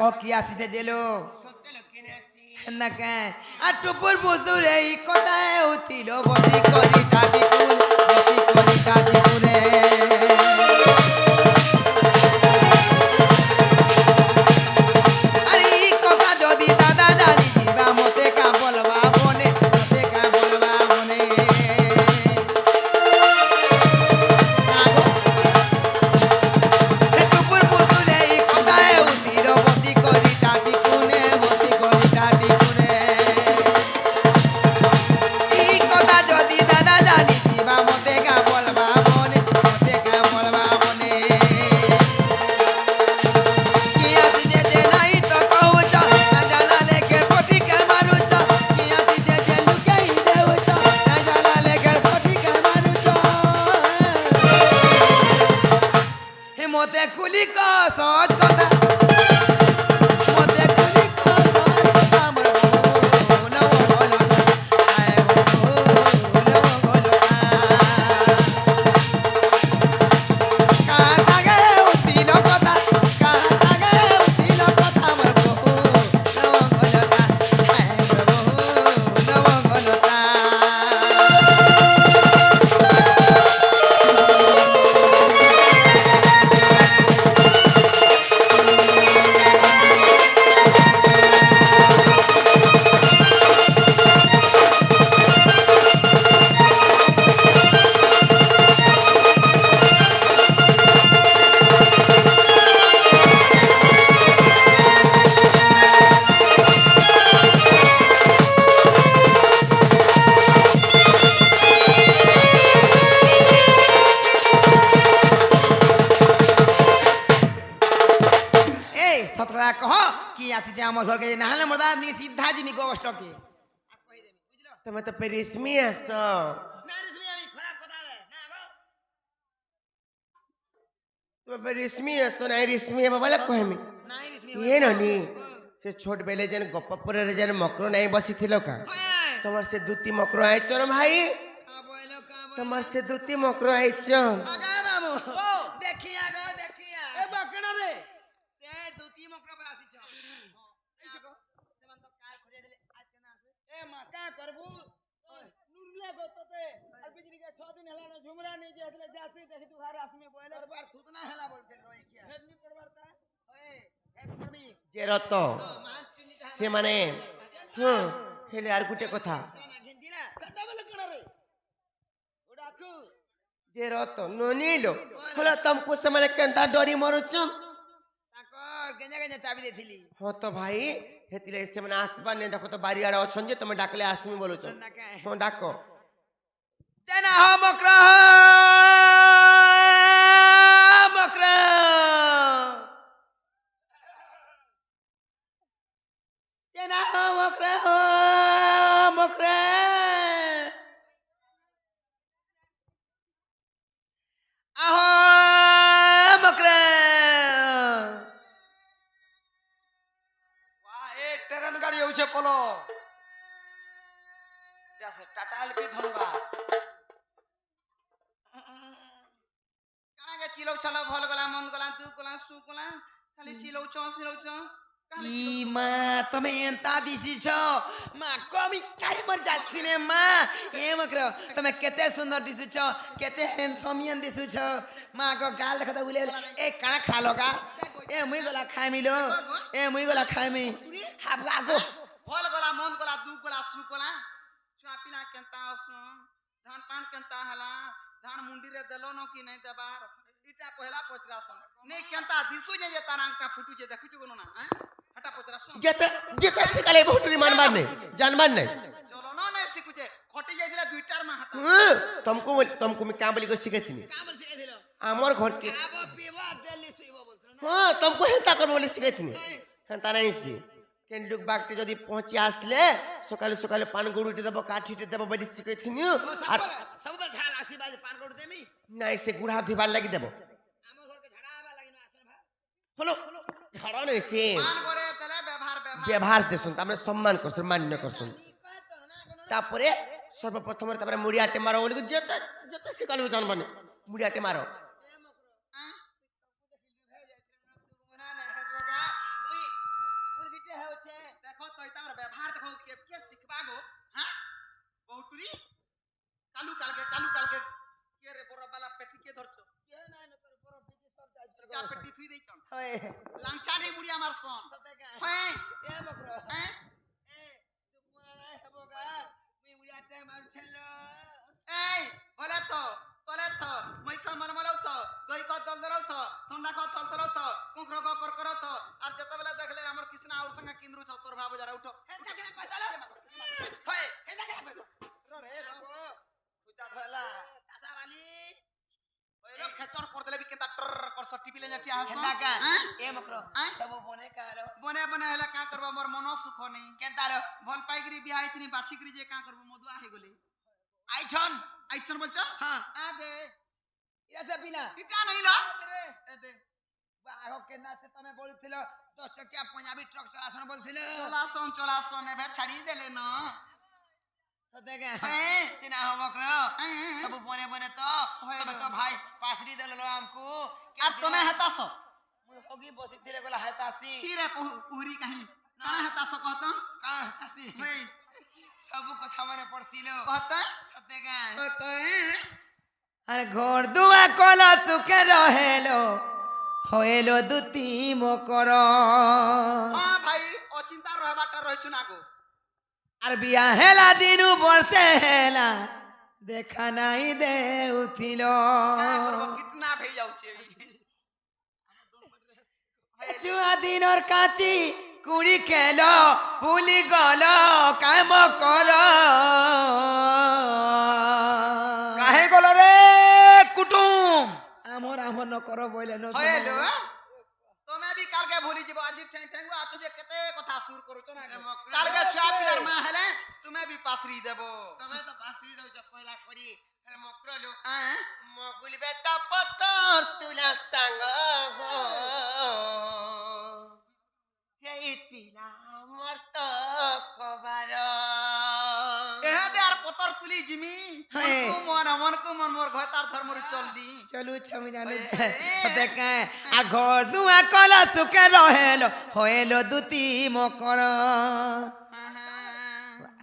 কহ কি আসিছে জেলো না কে আর টুপুর বুসুর এই কথায় উঠিল বসি করি টাটি কুল বসি করি টাটি কুলে আরে এই কথা যদি দাদা জানি দিবা মতে কা বলবা বনে মতে কা বলবা বনে টুপুর বুসুর এই কথায় উঠিল বসি করি টাটি কুনে বসি করি টাটি কুলে এই কথা যদি দাদা জানি দিবা মতে কা বলবা বনে মতে কা বলবা বনে কি আছে যে নাই তো কহুছ না জানালে কে পটি কে মারুছ কি আছে যে লুকাই দেউছ না জানালে কে পটি কে মারুছ হে মতে খুলি ক সহজ কথা মতে খুলি ক সহজ কথা আমার বলো বলো আয় বলো বলো কার সাগে উঠিল কথা কার সাগে উঠিল কথা আমার বলো বলো আয় বলো বলো এই সতরা কহ কি আসিছে আমার ঘরকে না হলে মর্দা নি সিধা জিমি গোষ্ঠকে তুমি তো রেশমি আস না রেশমি আমি খারাপ কথা রে না গো তুমি রেশমি আস না রেশমি হবা বলে কহমি নাই রেশমি ये ननी से छोट बेले जन गप्पापुर रे जन मकरो नहीं बसिथिल का तमर से दुती मकरो आइचन भाई का बोलो तमर से दुती मकरो आइचन आगा बाबू देखिया गो देखिया ए बकना रे ते दुती मकरा पर आसी छ देखो सेमान तो काल खोजे दिले आज केना आसे ए माका करबू नुरले गो तते আর बिजली के 6 दिन हला न झुमरा नहीं जे असले जासी देखि तू घर आसमे बोले दरबार थूत ना हला बोलते रोई किया हेडनी पड़वारता ओए एक करबी जे रत से माने हेले आर गुटे कथा जे रत ननीलो होला तुमको से माने केंता डरी मरुचन हो तो भाई हेतिले से माने आसबा ने देखो तो बारी आड़ा अछन जे तुम डाकले आसमी बोलो छ हो डाको तेना हो मकरा मकरा तेना हो मकरा आहो मकरा वाह ए ट्रेन गाड़ी होछे पोलो এটা সে টাটা এলপি ধনবাদ কানাকে চিলৌ ছলো ভাল গলা মন গলা তু গলা সু গলা খালি চিলৌ চ ই মা তুমি এন্তা দিছিছ মা কমি কাই মর যাসিনে মা এ মকর তুমি কেতে সুন্দর দিছিছ কেতে হ্যান্ডসমিয়ান দিছিছ মা গো গাল দেখতে উলে এ কানা খালোগা এ মুই গলা খাইমিলো এ মুই গলা খাইমি হাবগা গো ভাল গলা মন গলা দু গলা সু গলা छुआ पिला केंता असु धान पान केंता हला धान मुंडी रे देलो न कि नहीं देबार इटा पहला पचरासन नहीं केंता दिसु जे तारा का फुटू जे देखु जो न हैं हटा पचरासन जेते जेते सिकाले बहुटरी मानबार ने जानबार ने चलो न नहीं सिकु जे खटी जाय दिला दुईटार में हाथ तुमको मैं काम बोली को सिखाइथिनी कामर सिखाई दिलो हमर घर के आबो पीबो डेली सुइबो बोलछो हां तुमको हेता कर बोली सिखाइथिनी हेता नहीं सी केन लोग बागटे जदी पहुंची आसले सकाले सकाले पान गुडुटी देबो काठीटे देबो बोली सिखाइथिनी और सब पर झाड़ आसी बाज पान गुड देमी नहीं से गुड़ा धुबार लागि देबो हमर घर के झाड़ा आबा लागि न आसन भा হলো ঝাড়া নেই সে মান করে চলে ব্যবহার ব্যবহার দেশুন আমরা সম্মান করছুন মান্য করছুন তারপরে সর্বপ্রথম তারপরে মুড়িয়াটে মারো বলি যেতে যেতে শিকালু জানবানে মুড়িয়াটে মারো কালকে কে রে বড় বালা পেটি কে ধরছো চা পেটি থুই দেইছ হয় লাংচারি মুড়ি আমার সন সতেকা হ্যাঁ এ মকর হ্যাঁ এ তুমরা নাই হবগা মুই উড়িয়া টাইম মারছিল এই হলে তো তলে তো মই ক মরমরাও তো দই ক দল দরাও তো ঠান্ডা ক তল তরাও তো কুকর ক কর করো তো আর যেতবেলা দেখলে আমার কৃষ্ণা আর সঙ্গে কিন্দ্রু ছ তোর ভাব যারা উঠো হে দেখে পয়সা লো হয় হে দেখে পয়সা রে বাবু খুঁজা ধলা দাদা বালি ওই খেচড় করে দেলে বি কেতা টর করছ টিপিলে যাটি হাস হেদাকা হ্যাঁ এ মকর হ্যাঁ? সব বনে কালো বনে বনে হেলা কা করব মোর মন সুখ নেই কেনতালো ভাল পাইগরি বিয়া হইতিনি বাছিগরি যে কা করব মধুয়া হই গলি আইছন আইছন বলছো হ্যাঁ আ দে ইরা সে পিলা ইটা নইল এ দে আগে কেনা সে তুমি বলছিল 10 চকিয়া পাঞ্জাবি ট্রাক চালাছন বলছিল চলাসন এবে ছাড়ি দেলে না সতেকা হ্যাঁ চিনা हो মকর সব বনে বনে তো হয় তবে গো। তো ভাই পাসরি দেলো আমকু আর তুমি হেতাস মুই হগি বসি থিরে গলা হেতাসি ছিরে পুহরি কাহি কানা হেতাস কহত কা হেতাসি হই সব কথা মনে পড়ছিল কহত সতেকা কয়ে আর ঘর দুয়া কলা সুখে রহেলো হয়েলো দুতি মকর হ্যাঁ ভাই অচিন্তা রহবাটা রহিছু না গো আর বিয়া হেলা দিনু বর্ষে হেলা দেখা নাই দে উঠিল কিটনা ভই যাউছে চুয়া দিনর কাচি কুড়ি খেল ভুলি গল কাম কর কাহে গল রে কুটুম আমর আমর ন কর বইলে ন হইলো তুমি भी কালকে ভুলি যাব আজি ঠেং ঠেং আছো যে কেতে কথা সুর করছো না কালকে ছুয়া পিলার মা হেলে তুমি भी পাসরি দেব তুমি তো পাসরি দউছ পয়লা করি হেলে মকরলো হ্যাঁ মগুল বেটা পতর তুলা সাঙ্গ হো হেইতিলা মর্ত কবার এহে দে আর পতর তুলি জিমি হ্যাঁ। মন কো মন মোর ঘর তার ধর্মরি চললি চলু ছমি জানু হয়ে। দেখে আর ঘর দুয়া কলা সুখে রহেলো হয়েলো দুতি মকর হ্যাঁ হ্যাঁ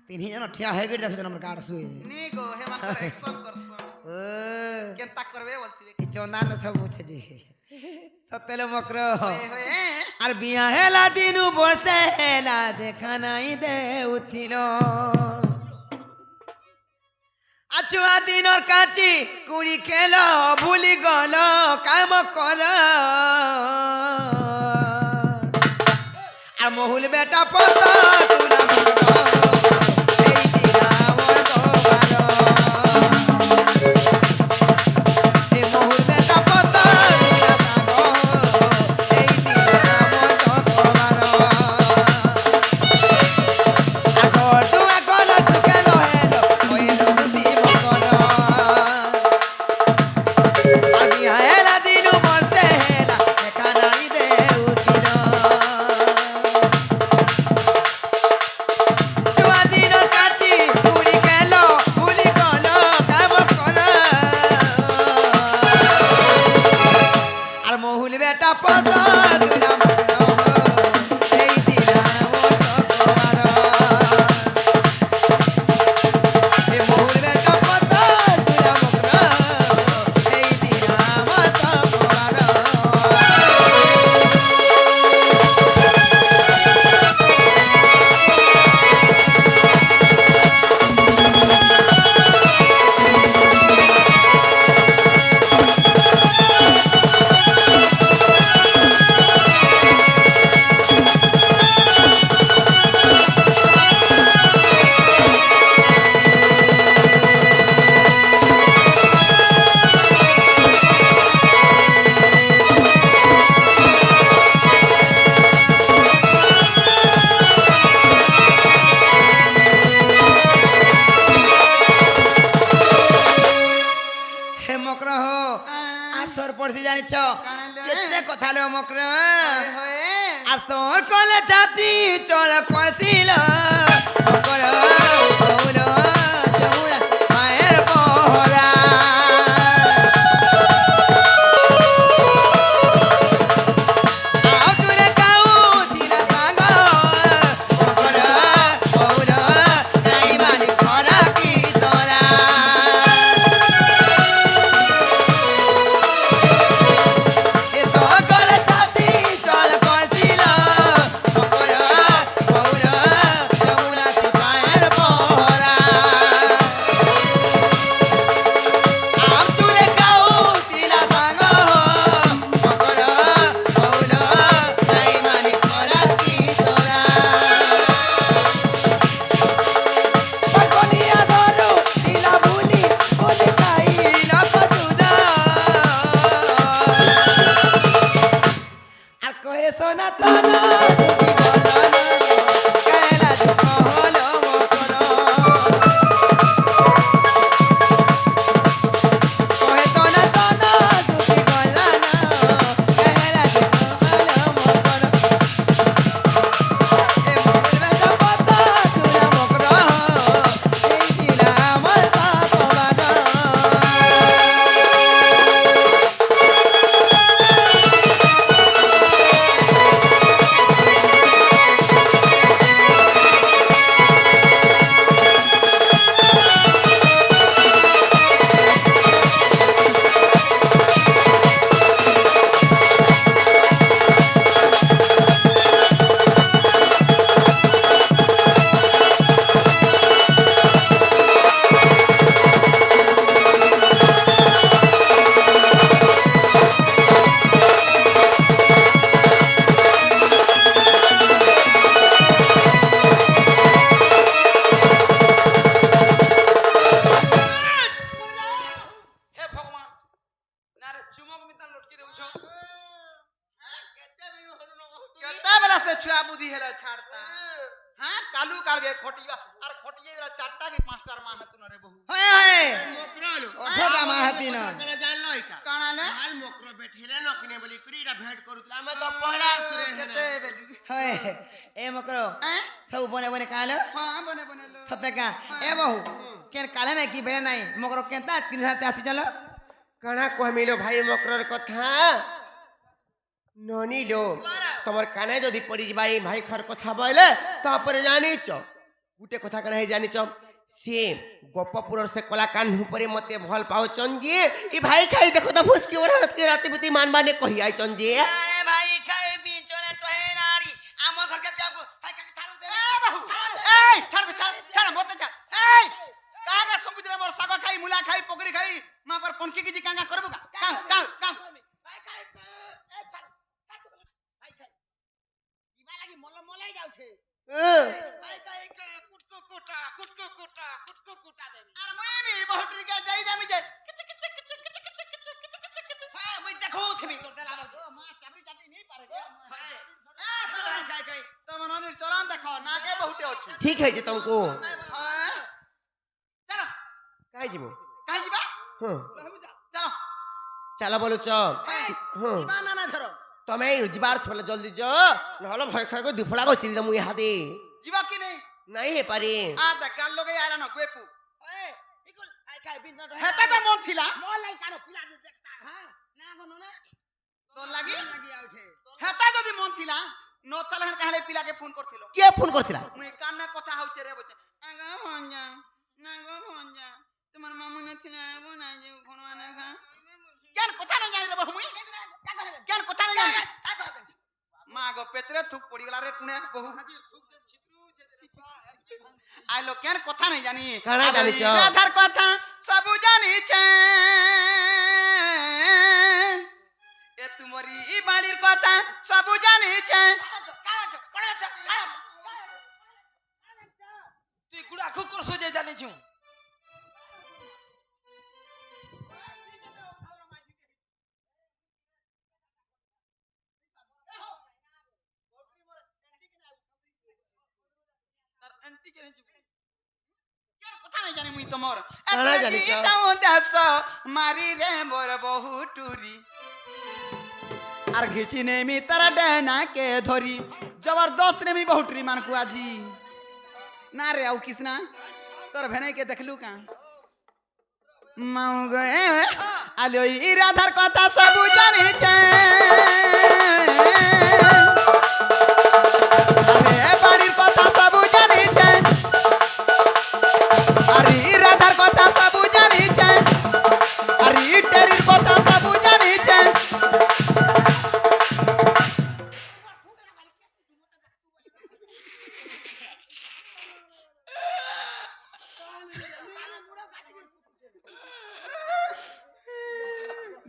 তিনহি জন ঠিয়া হয়ে গেছে দেখছ আমরা গাড় শুয়ে নি গো হেমান করে অ্যাকশন করছ ও কেনতা করবে বলতিবে কি চন্দান সব উঠে যে সতেলো মকর হয়ে হয়ে আর বিয়া হেলা দিনু বসে হেলা দেখা নাই দে উঠিল আচুয়া দিনর কাচি কুড়ি খেল ভুলি গল কাম কর আর মহুল বেটা পত তুলা এই দিলা মোর গোবার এ মহুল বেটা পত এই দিলা মোর গোবার আগর দুয়া গলা সুখে রহেলো হইলো দুতি মকর আমি হেলা দিনু বসে হেলা দেখা নাই দে উঠিল চুয়া দিনর কাচি পুরি গেল ভুলি গল কাম কর আর মহুল বেটা পদ দুলা এই দিলা মোর গোবার এ মহুল বেটা পদ দুলা মকর এই দিলা মোর গোবার হে মকর হো আর সর পড়ছি জানিছ কানাইলে? কেতে কথা লো মকর হয়ে আর সর কলে জাতি চল কছিল মকর হৌল যমুনা মায়ের বহরা আও তুরে কাউ দিলা সাঙ্গ মকর হৌল নাই মানি খরা কি তোরা পটি যাই চারটা কি পাঁচটার মা হাতুন রে বহু হয়ে হয়ে মকরল ওঠোটা মা হাতি না জানলো এটা কানালে হাল মকর বেঠেলে নকিনে বলি করি এটা ভেট করুতলা আমি তো পহলা সুরে কেতে হেনা বেলু হয়ে এ মকরো सब बने बने कालो হ্যাঁ বনে বনে লো सत्यका ए बहु केन काले নাই কি বেলে নাই মকরো কেনতা কিন হাতে আসি চলো কানা কহমিলো ভাই মকরর কথা ননিলো তোমার কানে যদি পড়ি যাই ভাই খর কথা বলে তারপরে জানিছ গুটে কথা কানা হে জানিছ সে গোপপুরর সে কলা কান উপরে মতে ভাল পাওছন যে ই ভাই খাই দেখো তো ফুসকি ওর হাত কে রাতে বিতি মানবানে কহি আইছন যে আরে ভাই খাই বিচরে টহে নাড়ি আমার ঘর কাছে যাব ভাই কাকে ছাড়ু দে এই ছাড় মতে ছাড় এই কাগা সমুদ্রে মোর সাগা খাই মুলা খাই পকড়ি খাই মা पर পনকি কি জি কাঙ্গা করবো কাং ভাই খাই এ ছাড় ভাই খাই ইবা লাগি মলাই যাউছে ভাই খাই কুটকু কুটা দেবি আর মই বি বহুটরি কে দেই দেমি যে হ্যাঁ মই দেখো থিবি তোর দেলা আমার মা চাবড়ি চাবড়ি নেই পারে হ্যাঁ ভাই খাই তোমার ননির চলান দেখো নাকে বহুটে আছে ঠিক হয়েছে তোমাকে হ্যাঁ চলো কাই যাব কাই ଯିବା হ্যাঁ চলো চালা বলুছ হ্যাঁ ইবা না না ধরো তুমি যাবার ছলে জলদি য নহলে ভয় খাই দুফলা কই চিনি মুই হাতে ଯିବା কি নেই নাই হে পারি আ দেখ গাল লগে আইলা না গোপু এ ইকুল ভাই খাই বিন তো হেতা তো মন থিলা মলাই কানো পিলা দেখতা হ্যাঁ না গো ননে তোর লাগি লাগি আউছে হেতা যদি মন থিলা নো তাহলে হেন কাহলে পিলাকে ফোন করছিল কে ফোন করতিলা মুই কান্না কথা হউছে রে বলতে আগা ভঞ্জা না গো ভঞ্জা তোমার মামু না ছিল আবো না যে ফোন মানে গা কেন কথা না জানি রে বহু মুই কেন কথা না জানি মা গো পেতরে থুক পড়ি গলা রে টুনে বহু আইলো কেন কথা নাই জানি কানা জানিছ? রাধার কথা সব জানিছে এ তুমরি বাড়ির কথা সব জানিছে তুই গুড়া খুব করছো যে জানিছু তার আন্টি কে নেছু কেন কথা নাই জানি মুই তোমার কানা জানিছ? তাও দেশ মারি রে মোর বহু টুরি আর ঘিচি নেমি তারা ডেনা কে ধরি জবরদস্ত নেমি বহু টুরি মান কু আজি না রে আউ কিসনা তোর ভেনে কে দেখলু কা মাউ গে আলো ই রাধার কথা সব জানিছে আরে বাড়ির কথা সব জানিছে আরে রাধার কথা সব জানিছে আরে টেরির কথা সব জানিছে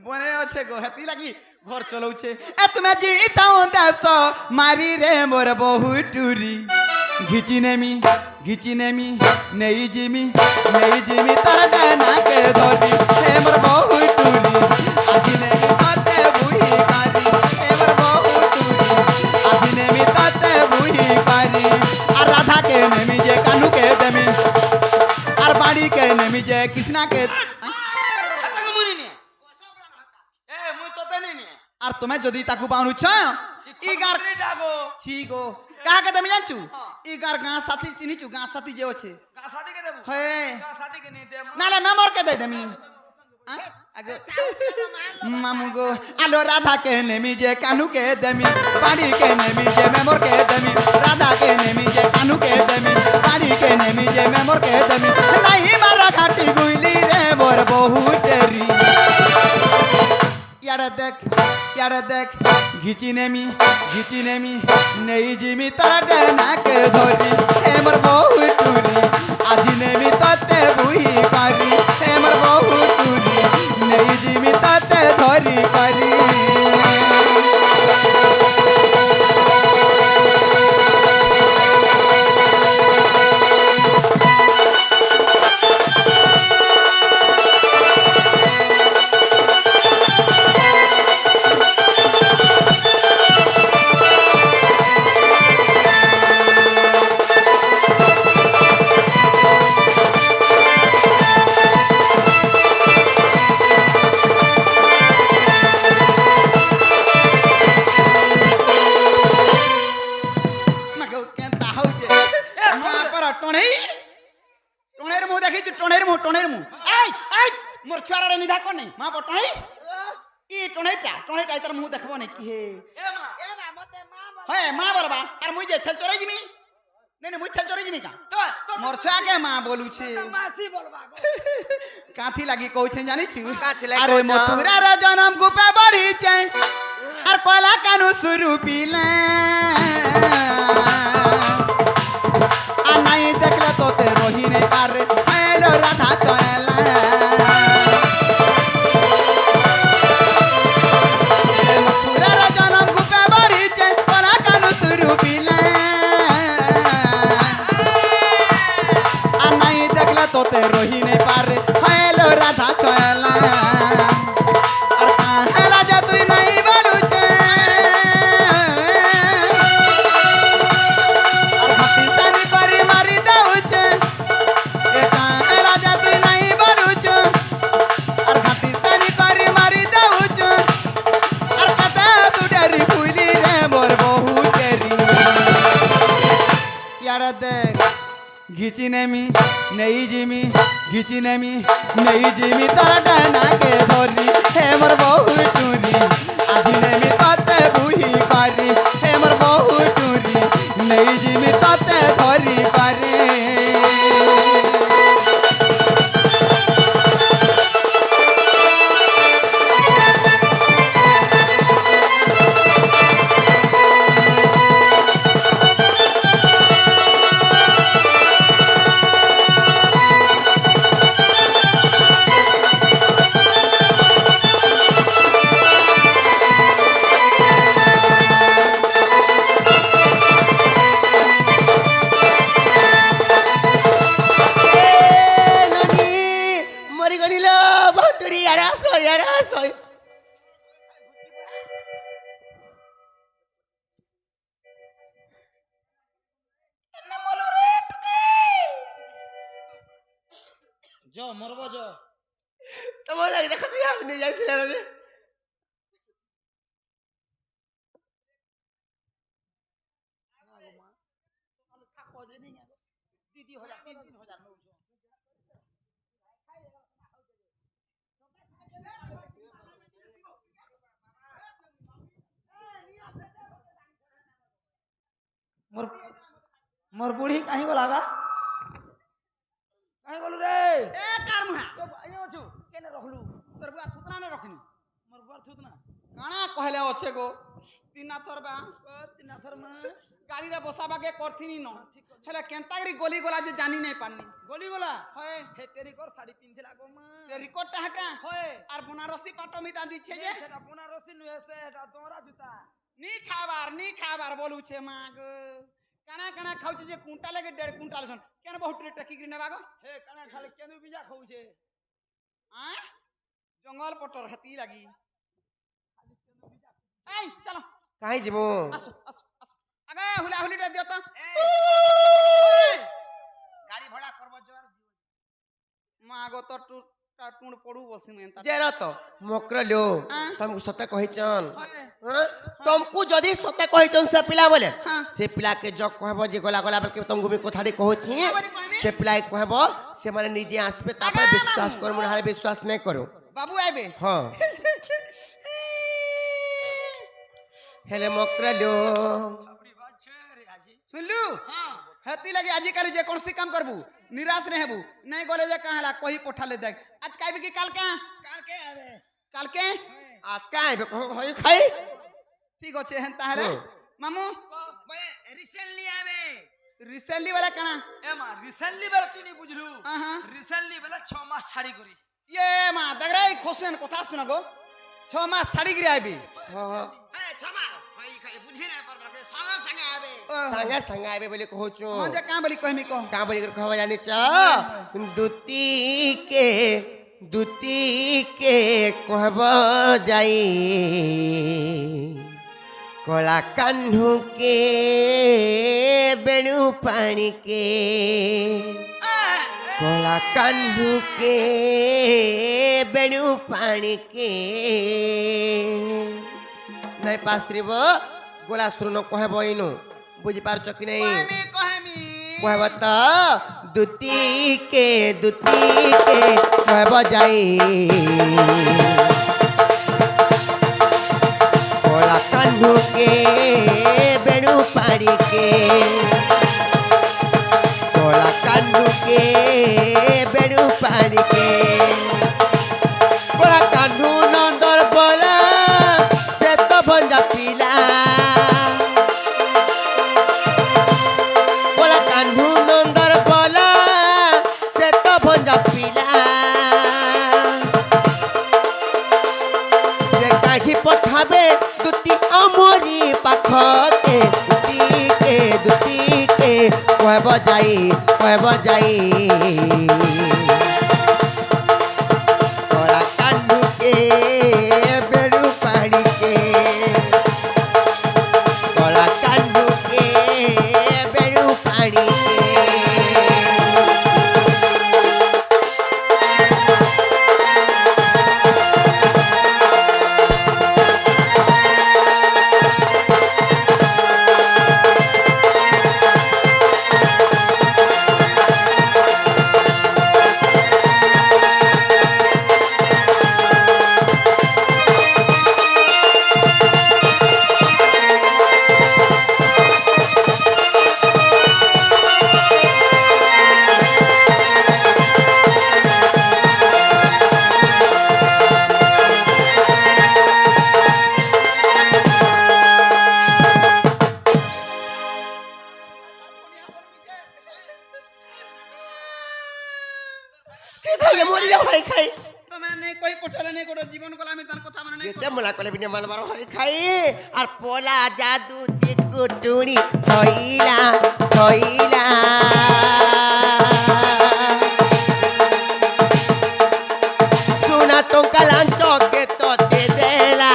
বনে আছে গো হেতি লাগি ঘর চলৌছে এ তুমি জিতাও দেশ মারি রে মোর বহু টুরি ঘিচি নেমি নেই জিমি তার ডানা কে ধরি হে মোর বহু টুরি আজি নেমি তাতে বুহি কারি হে মোর বহু টুরি আজি নেমি তাতে বুহি কারি আর রাধা কে নেমি যে কানু কে দেমি আর বাড়ি কে নেমি যে কৃষ্ণা কে হাতা মুনি নে এ মুই তোতে নি নে আর তুমি যদি তাকু পাউনুছ ই গার ডাগো ছি গো কাহাকে তুমি জানছু হ্যাঁ। ই গার গাঁ সাথী চিনিছু গাঁ সাথী যে আছে কা শাদি কে দেবো হে কা শাদি কে নি দে না না মেমর কে দে দেমি আগে মামু গো আলো রাধা কে নেমি যে কানু কে দেমি বাড়ি কে নেমি যে মেমর কে দেমি রাধা কে নেমি যে কানু কে দেমি বাড়ি কে নেমি যে মেমর কে দেমি নাই মারা ঘাটি গুইলি রে মোর বহু টেরি ইয়ারে দেখ ঘিচি নেমি নেই জিমি তারা ডেনা কে ধরি হে মোর বহু টুরি আজি নেমি তাতে বুহি কারি হে মোর বহু টুরি নেই জিমি তাতে ধরি কারি তু টনের মু এই মোর ছুয়ারে নিধা কোনি মা বটণই ই টনেইটা তার মুহ দেখবো নে কি হে এ মা হ্যাঁ মা বলবা আর মুই যে ছেল চড়াই জিমি নেই মুই ছেল চড়াই জিমি কা তো তো মোর ছুয়াকে মা বলুছে মাসি বলবা গো কাথি লাগি কইছে জানিছু কাথি লাগি আরে কইছ? মথুরার জনম গুপে বড়িছে আর কলা কানু সুরু পিলে আর নাই দেখলে তোতে রহি নে পারে হেলো রাধা চয়লা মথুরার জনম গুপে বড়িছে কলা কানু সুরু পিলে আর নাই দেখলে তোতে রহি নে পারে হেলো রাধা চয়লা আর কাহেলা যে তুই নাই বলুছে আর ঘাটি সানি করে মারি দেউছে এ কাহেলা যে তুই নাই বলুছে আর ঘাটি সানি করে মারি দেউছে আর কত তুডারি ফুলি রে মোর বহু তেরি ইয়ারা দেখ ঘিচি নেমি নেই জিমি ঘিচি নেমি নেই জিমি তোর ডানাকে ধরি হে মোর বহু টুরি আজি নেমি ততে বুহি করি হে মোর বহু টুরি নেই জিমি ততে ধরি পারে মরি গনিল ভটুরি আড়ে আসো মরব তোমার লাগে দেখো তুই হাত নিয়ে যাইছিল না যে মোর বুড়ি কাহি গলা গা কাহি গলু রে এ কার মুহা তো আই আছু কেনে রখলু তোর বুয়া থুতনা না রখিনি মোর বার থুত না কাଣା কহলে অছে গো তিনা তোর বা তিনা থর মা গাড়িরে বসাবাকে করথিনি ন হেলে কেন্তাগরি গলি গলা যে জানি নাই পারনি গলি গলা হয় হে টেরিকর শাড়ি পিনছিলা গো মা রেকর্ডটা হেটা হয় আর বনারসি পাটো মিটা দিচ্ছে যে সেটা পুনারসি নুয়েছে এটা তোমরা জুতা নি খাবার বলুছে মা গো কানা কানা খাউছে যে কুंटा লাগে 1.5 কুইন্টাল জন কেন বহুত রেট কি করে নেবা গো হে কানা খালি কেনু বিজা খাউছে আ জঙ্গল পটর হাতি লাগি এই চলো কাহি যাবো আসো আগে হুলা হুলিটা দিও তো গাড়ি ভড়া করব জোর মা গো তো টুণ পড়ু বসি মেন যে রত মক্র লো হ্যাঁ। तुमको सत्य कहिचन হয় हाँ? तुमको जदि सत्य कहिचन से पिला बोले हाँ। से पिला के जो कहबो जे गला गला बल्कि तुमको भी कोथारी कहछि बोली कहबी? से पिला कहबो से माने निजे आसबे तापर आगे विश्वास बाबू। करो मुहारे विश्वास नहीं करो बाबू आइबे हां हेले मक्र लो अपनी बात छे रे आजी सुनलू हां हेती लगे आजी काली जे कोनसी काम करबू निराश नहीं हेबू नहीं गोले जे कहाला कोई पोठा ले देख आज काइबे की काल के आवे काल के आज का आइबे होई खाई ठीक होचे हेन ताहले हाँ। मामू বলে রিসেন্টলি আবে रिसेंटली वाला कना ए मा रिसेंटली बेला तू नहीं बुझलू हां रिसेंटली बेला 6 मास छाड़ी करी ये मा दगराई खोसुन कथा सुना गो 6 मास छाड़ी गिरी आइबी हां हां এ ছমা ভাই খাই বুঝি না পারবে সঙ্গে সঙ্গে আবে संगे संगे आइबे बोले कहछु हां जे का बोली कहमी को का बोली कर कहबा जानि छ दुती के कहबो जाई कला कान्हू के बेणु पानी के कला कान्हू के बेणु पानी के नहीं पास्त्रीब गोला सुरन कहबो इनु बुझि पारछ कि नहीं कहमी कहब त দুতিকে কহব যাই কলা কান্ধুকে বেড়ু পাড়িকে কলা কান্ধুকে বেড়ু পাড়িকে কলা কান্ধু নন্দর বলা সে তো ভঞ্জা পিলা কলা কান্ধু নন্দর বলা সে তো ভঞ্জা পিলা সে কাহি পঠাবে দুতি আমরি পাখকে দুতিকে কহব যাই কলা কান্ধুকে বেড়ু পাড়িকে কলা কান্ধুকে বেড়ু পাড়িকে মরি যাও ভাই খাই তুমি নেই কই পঠালে নেই কোটো জীবন গলা আমি তার কথা মানে নেই যেতে মোলা কলে বিনে মালবার ভাই খাই আর পোলা জাদু কুটুনি ছইলা সোনা টঙ্কা লাঞ্চ কে তোতে দেলা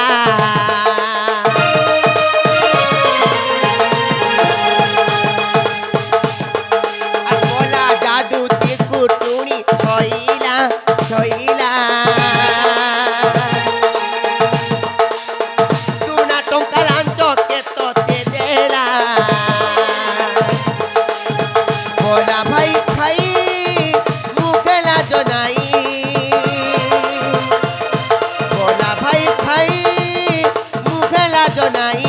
আর পোলা জাদু কুটুনি ছইলা সোনা টঙ্কা লাঞ্চ কে তোতে দেলা ভোলা ভাই খাই মুখে লাজ নাই ভোলা ভাই খাই মুখে লাজ নাই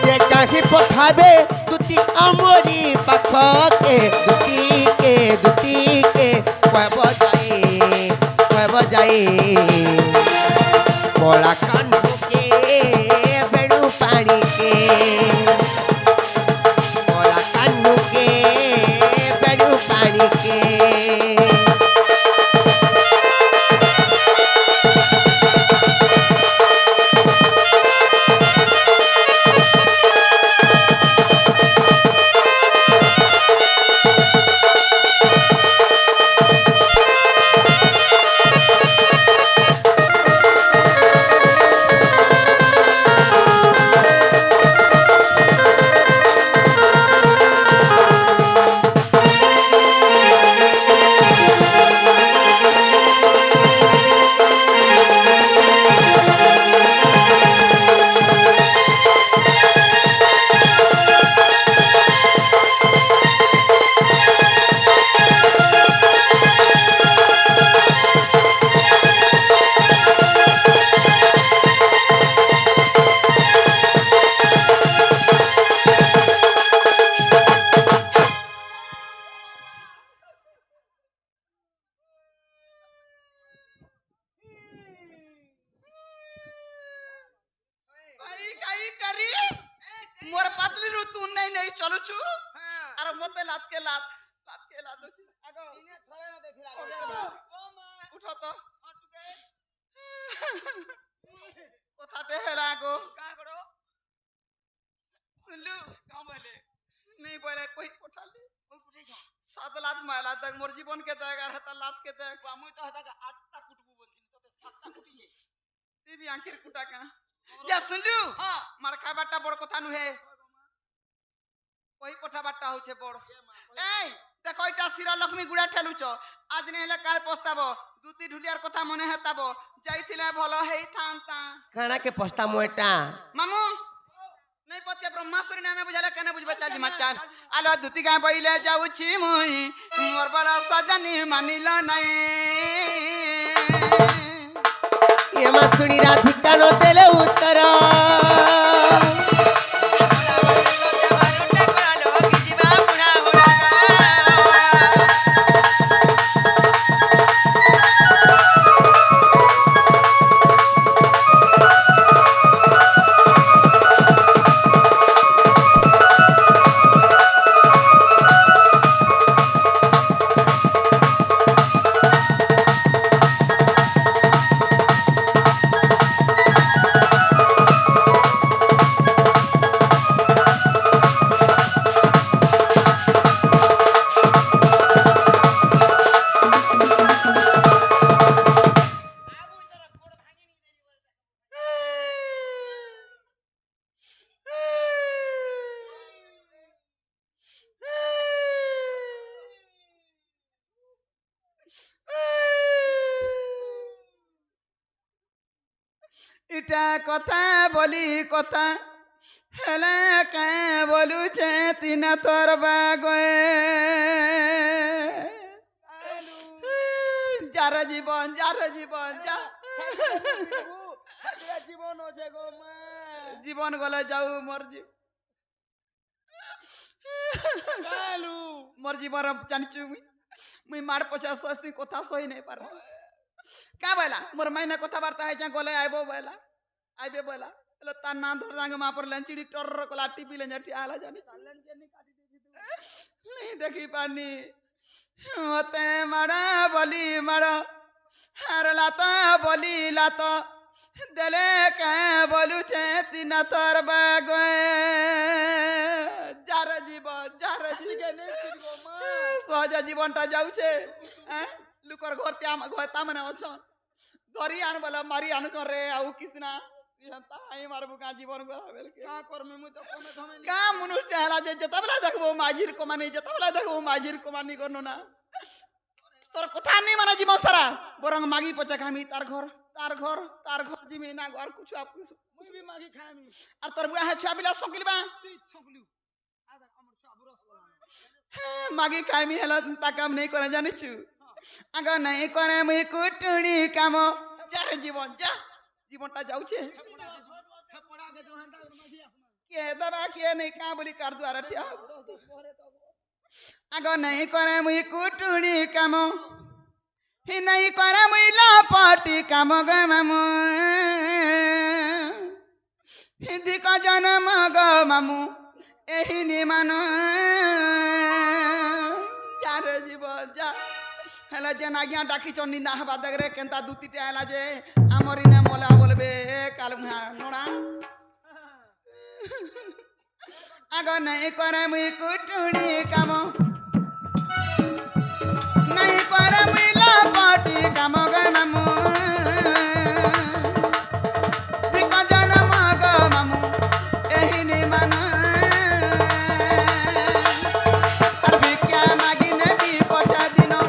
সে কাহি পঠাবে দুতি আমরি পাখকে দুতিকে কহব যাই কলা কান্ধুকে বেড়ু পাড়িকে কলা কান্ধুকে বেড়ু পাড়িকে ভাই কাই টারি মোর পাতলি রু তু নাই নাই চলুছু আর মতে লাতকে লাত আগো উঠো তো কথাতে হেলা আগো শুনলু नहीं बोले कोई पठाली सात लात माला तक मोर जीवन के देगा रहता लात के देख আমি তো হাতাকে 8টা কুটবো বলছিনি তোতে 7টা কুটিছে ती भी आंखिर कुटा का या सुनलु হ্যাঁ मार खाबाटा बड़ কথা নুহে कोई पठाबाटा होছে বড় এই দেখো এটা শির লক্ষ্মী গুড়া ঠেলুছ আজ নেহলে কাল পস্তাব দুতি ঢুলিয়ার কথা মনে হেতাব যাইছিলে ভালো হেই থান্তা কাଣା কে পস্তা মোটা মামু नहीं पत्या ब्रह्मासुरी नामे बुझाले केने बुझबे चाल मचान आलो दुती गाय बइले जाउछि मुई मोर बड़ा सजनी मानिल नहीं ये मा सुनी राधिका नो देले उत्तर इटा कथा बोली कथा हेले के बोलू छे तीन तोर बागए जार जीवन जा জীবন আছে গো মা জীবন গলে যাও মোর কালু মোর জীবন জানিছু মুই মার পছা সসি কথা সই নাই পার का बोला मोर मायना कथबार्ता है जा गले आइबो बोला आइबे बोला એટલે તાર ના ધર જાંગ માં પર લંચડી ટર કોલા ટીપી લે જટી આલા જાની চালেন কেনি কাটি দিছি তুই नहीं देखी पानी मते मारा बोली मारा हारला तो बोली लात देले के बोलू छे तीन तोर बागए जार কেনে গো মা सहज जीवनटा जाउछे लुकर घर त्या माने अछन धरी आन बोला मारी आन रे आउ किसना ता आई मारबु का जीवन गरा बेल के কা করমে মুই তো কোনে ধমে का मनुष्य टेहला जे जतबला देखबो माजिर को माने जतबला देखबो माजिर को मानी करनो ना तोर कथा नहीं माने जीवन सारा बरंग मागी पचा खामी तार घर जिमी ना घर कुछ आप कुछ মুই বি মাগি খামি और तोर बुआ है छुआ बिला सकिलबा তুই ছকলু আদা আমার সব রস বলা मागी खामी हेला ता काम नहीं करे जानि छु आगा नहीं करे मुई कुटुणी काम जार जीवनटा जाउछे थपड़ा के जो हंदा मजी आसमा के दबा के नहीं का बोली कर द्वारा ठिया 10 पहरे तो आगा नहीं करे मुई कुटुणी काम ही नहीं करे मुई लापाटी काम ग मामू हिंदी का जन्म ग मामू एही नि मानो यार जीवन जा हेला जेन आज्ञा डाकी चन्नी ना हवा दगरे केनता दुतीटे आला जे हमरी ने मोला बोलबे काल मुहा नोड़ा आगा नहीं करे मुई कुटुणी काम नहीं करे मुई लापाटी काम ग मामू दिका जन्म ग मामू एही नि मानो और भिक्षा मागी ने भी पछा दिनो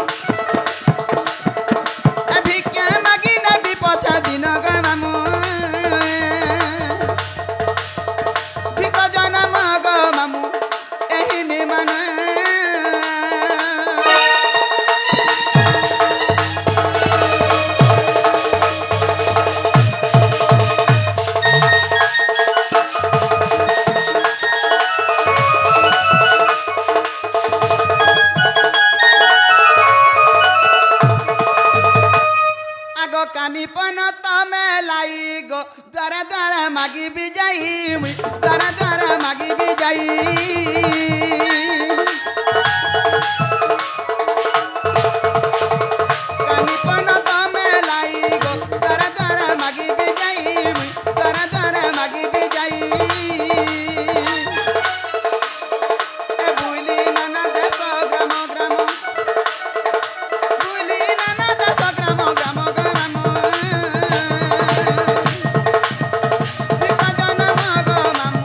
भिक्षा मागी ने भी पछा दिनो ग मामू भिका जन्म ग मामू एही नि मानो आगो कानी पन तमे लाई गो द्वारा द्वारा मागी भी जाई मुई द्वारा द्वारा मागी भी जाई कानी पन तमे लाई गो द्वारा द्वारा मागी भी जाई मुई द्वारा द्वारा मागी भी जाई ए भूली नाना देश ग्राम ग्राम भूली नाना देश ग्राम ग्राम भिका जन्म ग मामू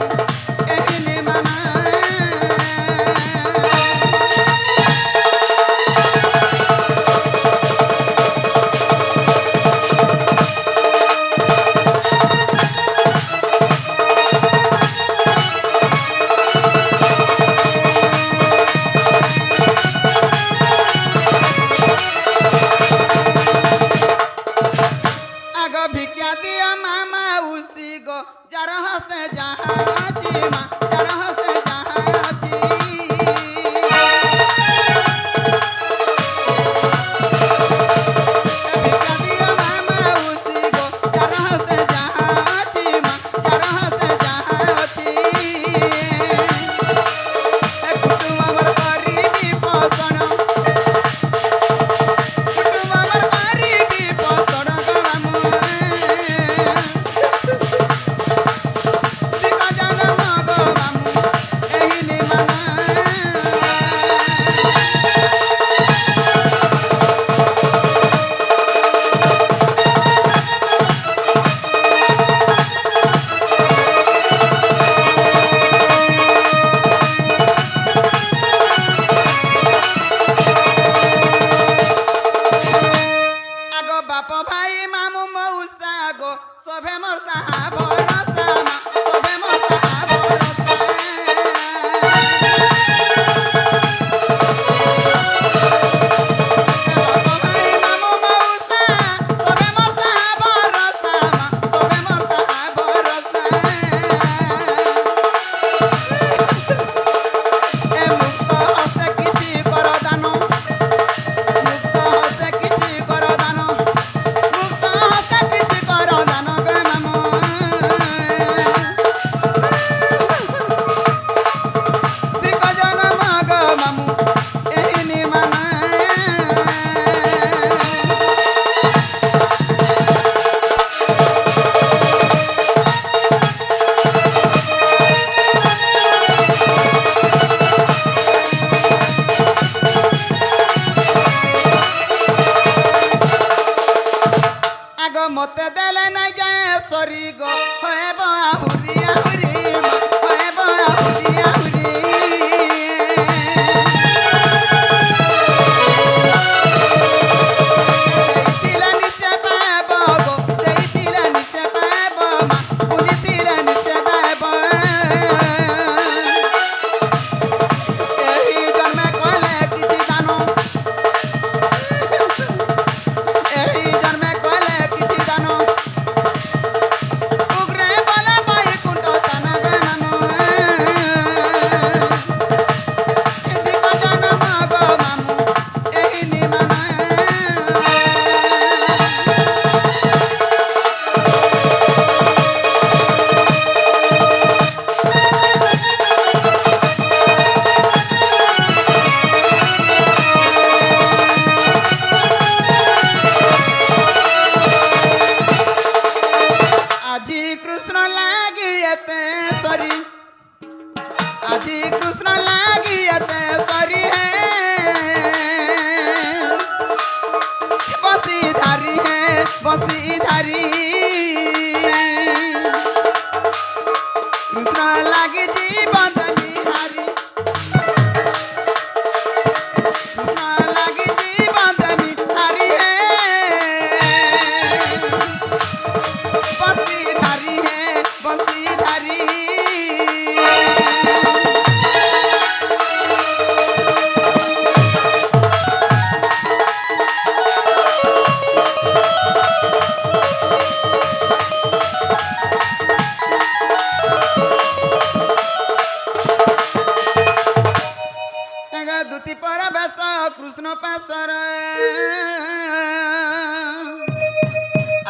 ବର ବେଶ କୃଷ୍ଣ ପାଶର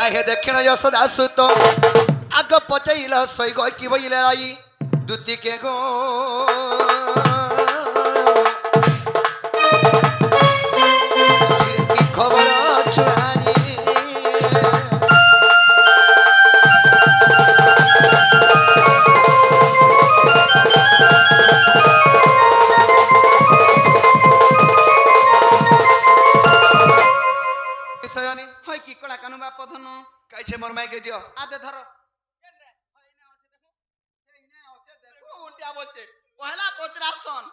आहे दक्षिण यशोदा सुत आग पचैल सै की बइले राई दुती के गो की खबर छुआनी सयानी হয় কি কলা কানু বাপ ধন कैसे मोर माई के दियो আদে ধর উল্টা বলছে পহলা পত্রাসন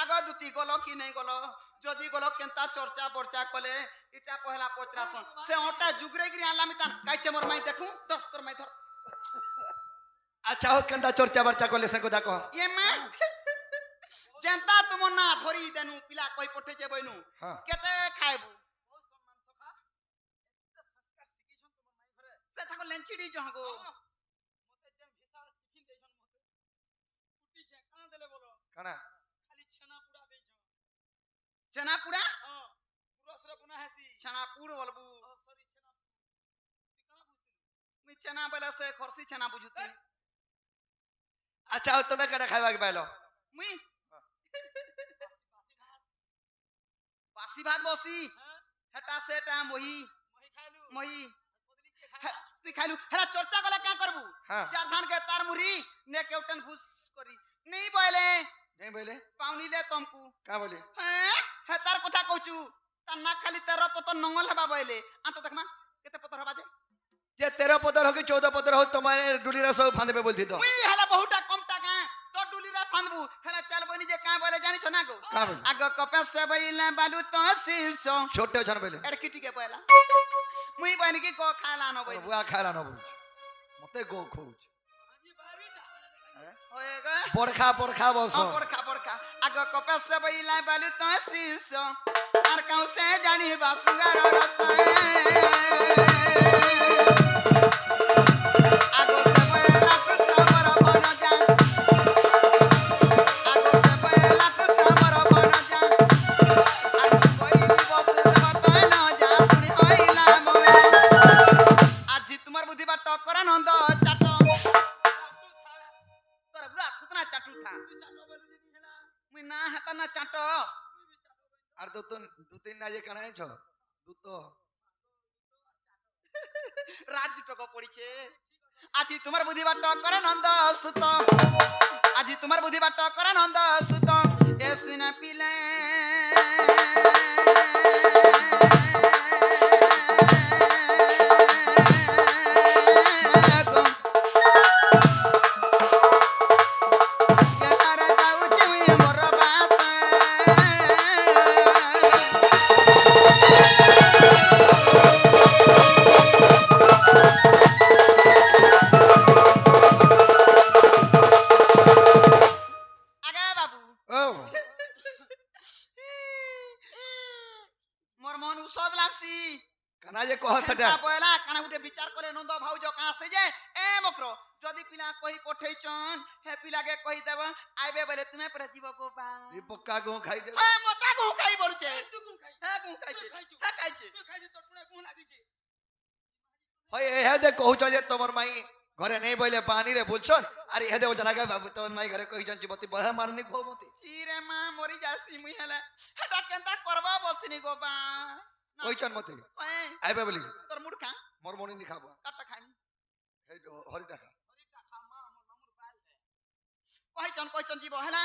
আগ দুতি গল কি নাই গল যদি গল কেনতা চর্চা বর্চা কলে এটা পহলা পত্রাসন সে ওটা জুগরে গিরি আনলামি তান কাইছে মোর মাই দেখু ধর তোর মাই ধর अच्छा हो कंदा चर्चा बर्चा को ले सको दाको ये मা যেনতা তুম না ধরি দেনু পিলা কই পঠে যে বইনু हां কেতে খাইবু সে থাকো লেঞ্চিডি জহগো काना ছানা পুড়া ছানা পুড় বলবু মুই ছানা বেলা সে খরসি ছানা বুঝুতি अच्छा हो तुम्हें कना खाइबा के पाइलो মুই বাসি ভাত বসি হেটা সেটা মহি মহি তুই খাইলু হেলা চর্চা গলা কা করবু हां চার ধান কে তার মুড়ি নে কেউটন ফুস করি নেই বলে नहीं बोले পাউনি লে তমকু का बोले হ্যাঁ হে তার কথা কইছু তার না খালি 13 পতন নঙ্গল হবা বইলে আতো দেখমা কেতে পতর হবা যে जे 13 पदर हो कि 14 पदर हो तुम्हारे डुली रसो फांदे पे बोलती तो মুই হেলা বহুটা কম টাকা তো ডুলিরা ফানবু হেলা চাল বনি যে কা বলে জানিছ না গো का बोले আগ কপে সে বইলা বালু তো শিশ छोटे छन बोले এড়কি টিকে পয়লা মুই বনি কি গো খালা ন বই बुआ खाला न बोल मते गो खोज হয়ে গে पड़खा बसो পড়খা পড়খা আগ কপে সে বইলা বালু তো শিশ আর কাউ সে জানি বাসুঙ্গার রস আগো সে বইলা কৃষ্ণ বর বন যা আগো সে বইলা কৃষ্ণ বর বন যা আর কইলি বসুদেব তয় ন যা শুনি হইলা ময় আজি তোমার বুদ্ধি বাট করা নন্দ চাট তোর বুয়া থুতনা চাটু থা মুই না হাতা না চাট আর দু তিন না যে কানাই ছ দু তো রাজ টক পড়িছে আজি তোমার বুদ্ধি বাট করে নন্দ সুত আজি তোমার বুদ্ধি বাট করে নন্দ সুত এ সিনা পিলে গেলারে যাউছি মুই মোর বাসা আগে বাবু ओ মোর মন উসদ লাগছি কানা যে কহ সেটা পয়লা কানা গুটে বিচার করে নন্দ ভাউজ কাছে যে এ মকর যদি পিলা কই পঠেইছন হে পিলাকে কই দেব আইবে বলে তুমি পরে জীব গো বা এই পক্কা গো খাই দে এ মতা গো খাই বলছে হ্যাঁ গো খাইছে হ্যাঁ খাইছে হয় এ হে দে কহুছ যে তোমার মাই ঘরে নেই বইলে পানি রে বলছন আর এ দে জানা গে বাবু তোমার মাই ঘরে কইছন জীবতি বড় মারনি ভবতি চিরে মা মরি যাসি মুই হেলা হেটা কেনতা করবা বলছিনি গো বা কইছন মতে ওয়ে আইবে বলি তোর মুড খা মোর মনি নি খাবো কাটা খাইম এই হরি টাকা কইছন জীব হেলা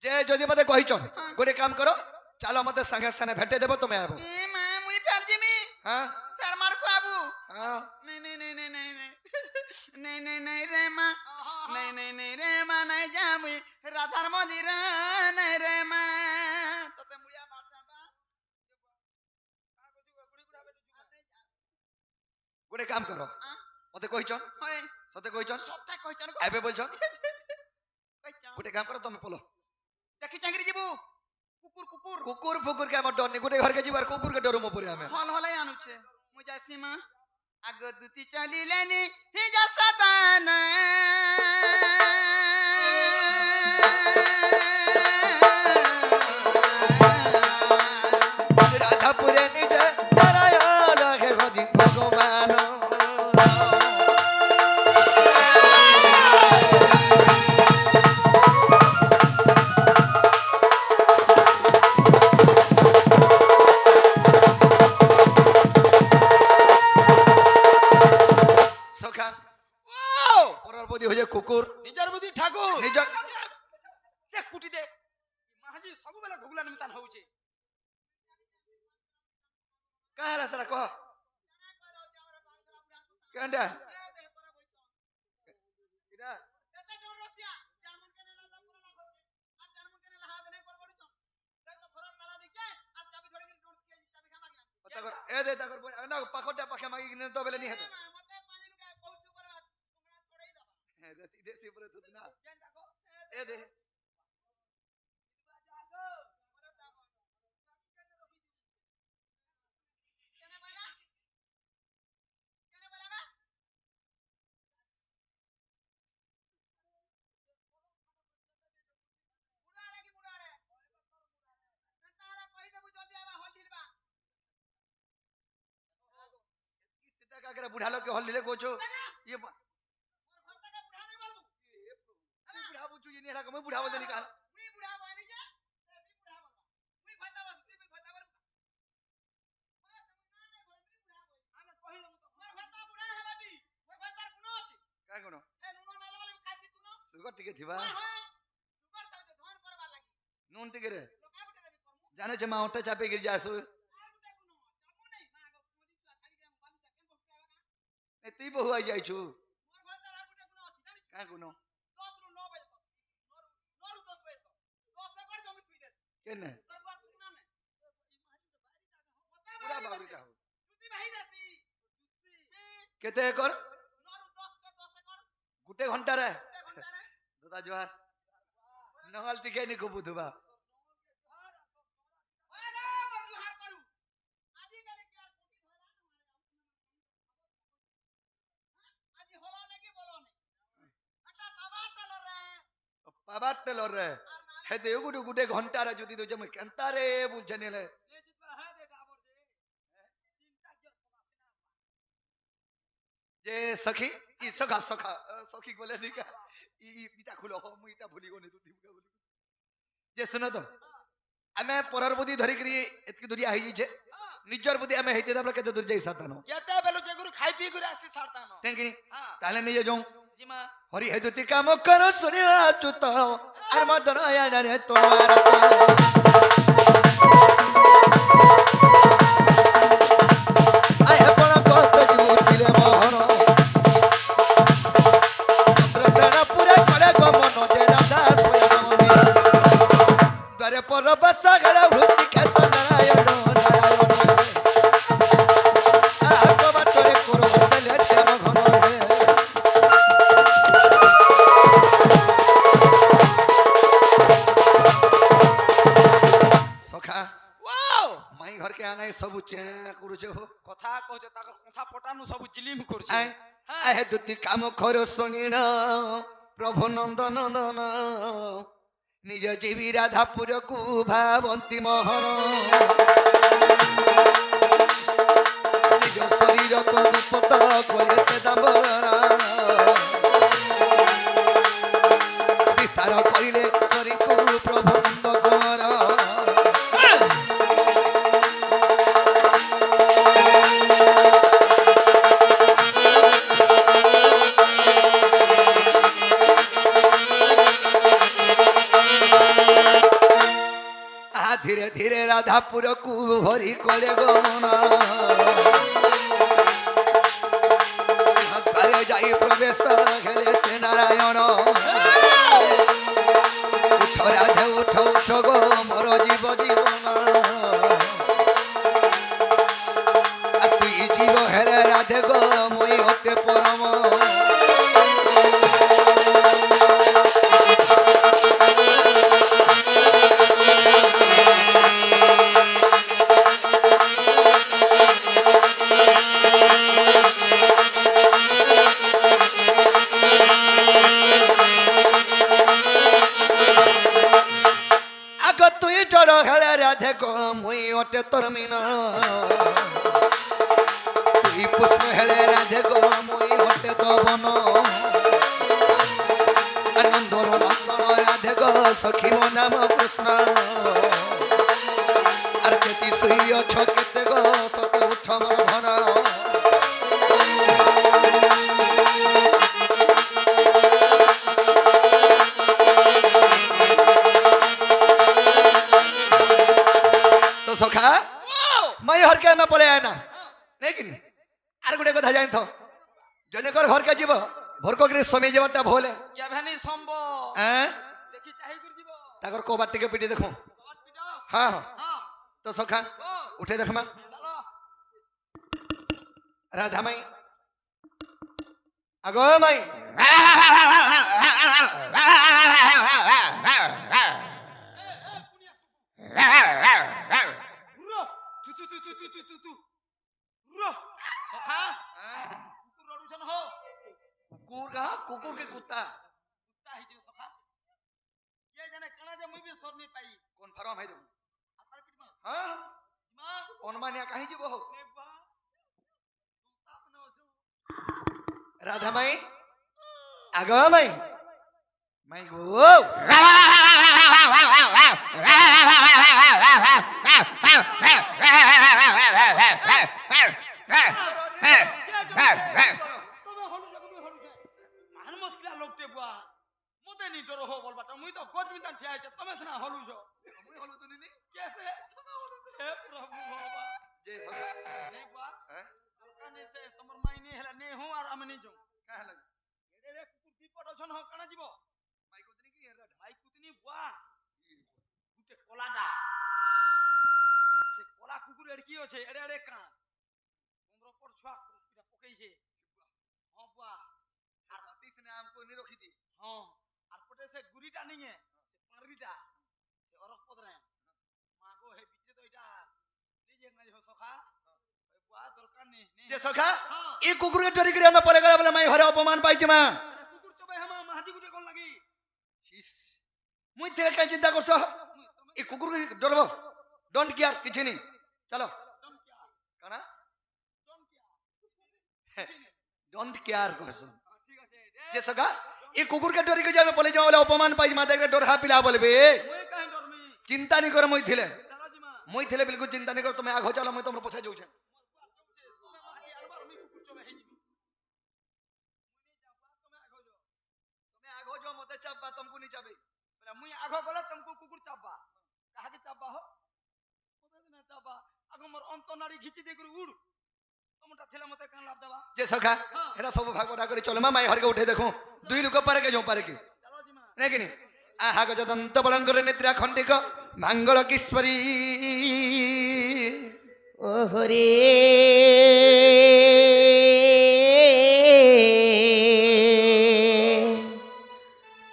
যে যদি মতে কইছন গোটে কাম করো চালো মতে সাঙ্গে সানে ভেটে দেব তুমি আইবো এ মা মুই ফের জিমি হ্যাঁ ফের মার খাবু হ্যাঁ नहीं नहीं नहीं नहीं नहीं नहीं नहीं नहीं नहीं रे माँ नहीं नहीं नहीं रे माँ नहीं जामुई राधार मंदिर नहीं रे माँ तो ते मुड़िया मारता बा গোটে কাম করো মতে কইছন होए সতে কইছন सत्ता कहचन को আইবে বলছন कहचन গোটে কাম করো তুমি পলো देखी चांगरी जीबू कुकुर कुकुर কুকুর ফুকুর কে আমার ডর নি গোটে ঘরকে যাবার কুকুর কে ডরু মো পরে আমি हल हल आनुचे मुझे सीमा आग दुती चली लेनी ही जा सतान ସବୁବେଳେ ଘୁଗୁଲାନି ମିତାନ ହଉଛି କାହା ହେଲା ସେଟା କହ କେନ୍ଟା ଇଟା ଏ ଦେ ତାକର ନା ପାଖଟା ପାଖେ ମାଗି କିনে ତ ବେଲେ ନି ହେତ ଏ ଦେ ଦେସି ଉପରେ ତୁ ନା ଏ ଦେ सीता काकरा बुढ़ा लोग के हल्लीले कोचो ये बुढ़ा पूछू ये नहीं मैं बुढ़ा बोलते निकाल काय कोन सुगर टिके थिबा नून टिके रे जाने छ मा ओटे चापे गिर जासु ए तुई बहु आई जाई छु काय कोन केने पूरा बावरीटा हो केते कर गुटे घंटा रे दादा जोहार नहल टिके नि को बुधबा पाबा टेलर रे हे दे गुडू गुडे घंटा रे जदी दो जम केंता रे बुझने ले जे सखी ई सखा सखा सखी बोले निका ई इटा खुलो हो मु इटा भूली गने तू दिमका बोली जे सुनो तो हमें परर बुद्धि धरि करी एतकी दुरिया होई जे निजर बुद्धि हमें हेते दबला केते दूर जाई सातानो केते बेलु जे गुरु खाई पी गुरु आसी सारतानो थैंक यू हां ताले नहीं जाऊं जिमा हरि हेदुति काम करो सुनिया चुत आर मदन आया रे तोमार आय पण कत जीव छिले मोहन रसना पूरा करे गो मन जे राधा सोयामनी द्वारे पर बसा गला भृति के नारायण नारायण आ को बातरे करो देले श्याम घन रे सखा वाओ माई घर के आना सब चे करूछ हो कथा कहछ ताकर कथा पटानु सब जिलिम करछ आय आय दुति काम करो सुनिन प्रभु नंद नंदन निज जीवी राधापुर को भावंती मोहन निज शरीर को दुपत कोले से दामना विस्तार करिले शरीर को प्रभु नंद कुमार धीरे धीरे राधापुर को हरि कले गमना सिंहद्वारे जाई प्रवेश हेले से नारायण उठ राधे उठ उठ गो मोर जीव जीवन तुई जीव हेले राधे गो मुई हटे परम राधे को मुई ओटे तरमिना तुई पुष्प हेले राधे को मुई ओटे दबन आनंदर नंदन राधे को सखी मो नाम कृष्ण आर चेती सुई अछ केते गो सत उठ मोर धन सखा मैं हर के में पले आए ना नहीं कि नहीं आर गुटे कथा जान थो जनकर घर के जीव भरको के समय जेवटा भोले केभेनी संभव हैं देखि चाहि कर जीव ताकर को बात टिके पिटी देखो कट पिटा हां हां तो सखा ओ उठे देखमा चलो राधा माई अगो माई उरो तू उरो सखा कुकुर रडुछन हो कुकुर का कुकुर के कुत्ता कुत्ता हि दियो सखा ये जने कणा जे मुई भी सरनी पाई कौन फरम है दो आपर पिटमा हां मां कौन मानिया कहीं जीव हो ने बा तू अपने ओसो राधा माई अगो माई माई गो तमे हलु छे मान मुश्किल लोकटे बुआ मते नी डरो हो बोलबा त मुई तो गोद मिता ठिया छे तमे सना हलु छो मुई हलु तनी नी कैसे हे प्रभु बाबा जय सखा नहीं बुआ हैं दरकाने से तमर माई ने हेला ने हूं और हम नहीं जो का लग एडे रे कुकुर विपद छन हो कणा जीवो माई को तनी की राधा भाई कुतनी बुआ गुटे कोलाडा से कोला कुकुर एडकी होछे एडे एडे कान तमरो पर छुआ पिटा पकई छे हां बुआ और अतीत ने हमको नहीं रोकी थी हां আর পটে সে গুড়িটা নিয়ে পারবিটা সে অরক পদরে মাগো হে বিচে তো এটা নিজে নাই হো সখা ওই বুয়া দরকার নেই जय सखा हां ई कुकुर के डरी करे में पड़े गला बोले माई हरे अपमान पाई छे मा আরে কুকুর চবে হামা মাহাজি গুটে কোন লাগি शीश मुई तेरे का चिंता करसो ई कुकुर के डरबो डोंट केयर किछ नहीं चलो डन क्या काना डन क्या डोंट केयर करसो ঠিক আছে जय सखा ई कुकुर के डरी के जाय में पले जाओ बोले अपमान पाई मा देख डर हा पिला बोलबे মই কাহে ডরমি चिंता नहीं करो मुई थिले চলো জি মা मुई थिले बिल्कुल चिंता नहीं करो तुम्हें आगो चलो मुई तुमरो पछा जाऊ छे তুমি মাহাজি আরবার আমি কুকুর চবে হে জিবি মুই যাবা তুমি আগো যাও तुम्हें आगो जो मते चाबा तुमको नहीं चाबे বলে মুই আগো গলে তুমকু কুকুর চাপবা কাহাকে চাপবা হো মতে না চাপবা আগো মোর অন্তনাড়ি ঘিচি দে করে উড় তোমটা ছেলে মতে কান লাভ দেবা जय सखा एटा सब भाग बड़ा करे चलो माई हर के उठे देखो दुई लोक पारे के जो पारे के চলো জি মা नहीं कि नहीं आहा गजदंत बलंकर निद्रा खंडिक मंगल किश्वरी ओहरे